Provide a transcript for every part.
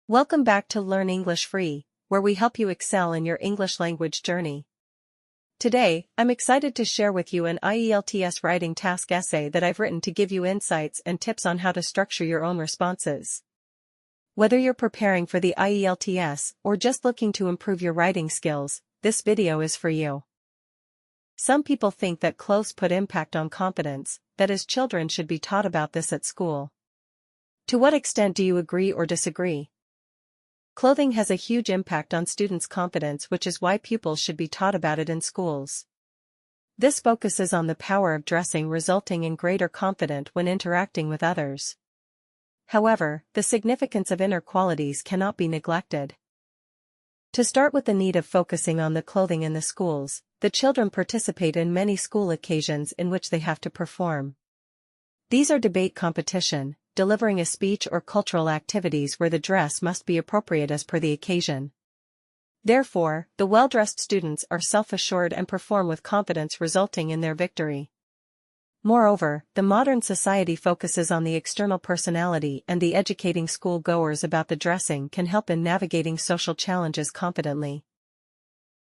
Welcome back to Learn English Free, where we help you excel in your English language journey. Today, I'm excited to share with you an IELTS Writing Task essay that I've written to give you insights and tips on how to structure your own responses. Whether you're preparing for the IELTS or just looking to improve your writing skills, this video is for you. Some people think that clothes put impact on confidence, that as children should be taught about this at school. To what extent do you agree or disagree? Clothing has a huge impact on students' confidence, which is why pupils should be taught about it in schools. This focuses on the power of dressing, resulting in greater confidence when interacting with others. However, the significance of inner qualities cannot be neglected. To start with the need of focusing on the clothing in the schools, the children participate in many school occasions in which they have to perform. These are debate competition, delivering a speech, or cultural activities where the dress must be appropriate as per the occasion. Therefore, the well-dressed students are self-assured and perform with confidence, resulting in their victory. Moreover, the modern society focuses on the external personality, and the educating school-goers about the dressing can help in navigating social challenges confidently.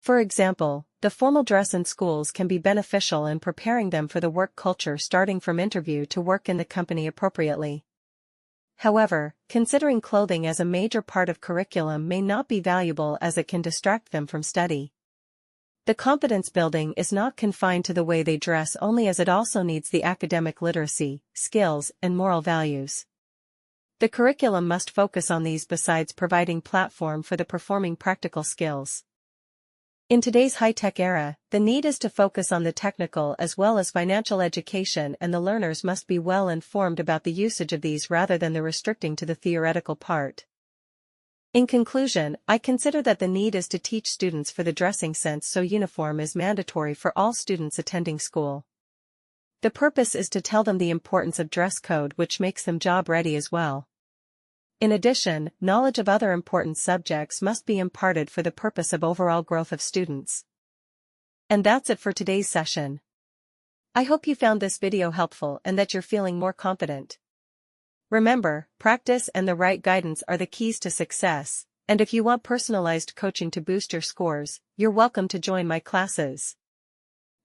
For example, the formal dress in schools can be beneficial in preparing them for the work culture, starting from interview to work in the company appropriately. However, considering clothing as a major part of curriculum may not be valuable, as it can distract them from study. The confidence building is not confined to the way they dress only, as it also needs the academic literacy, skills, and moral values. The curriculum must focus on these besides providing platform for the performing practical skills. In today's high-tech era, the need is to focus on the technical as well as financial education, and the learners must be well informed about the usage of these rather than the restricting to the theoretical part. In conclusion, I consider that the need is to teach students for the dressing sense, so uniform is mandatory for all students attending school. The purpose is to tell them the importance of dress code, which makes them job ready as well. In addition, knowledge of other important subjects must be imparted for the purpose of overall growth of students. And that's it for today's session. I hope you found this video helpful and that you're feeling more confident. Remember, practice and the right guidance are the keys to success, and if you want personalized coaching to boost your scores, you're welcome to join my classes.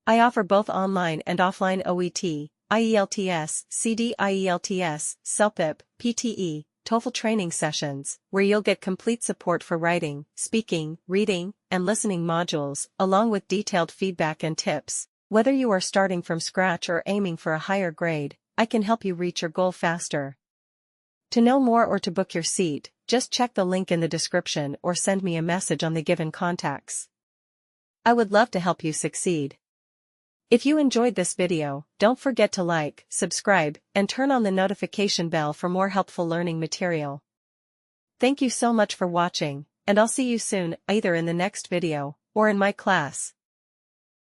I offer both online and offline OET, IELTS, CD IELTS, CELPIP, PTE, TOEFL training sessions, where you'll get complete support for writing, speaking, reading, and listening modules, along with detailed feedback and tips. Whether you are starting from scratch or aiming for a higher grade, I can help you reach your goal faster. To know more or to book your seat, just check the link in the description or send me a message on the given contacts. I would love to help you succeed. If you enjoyed this video, don't forget to like, subscribe, and turn on the notification bell for more helpful learning material. Thank you so much for watching, and I'll see you soon, either in the next video or in my class.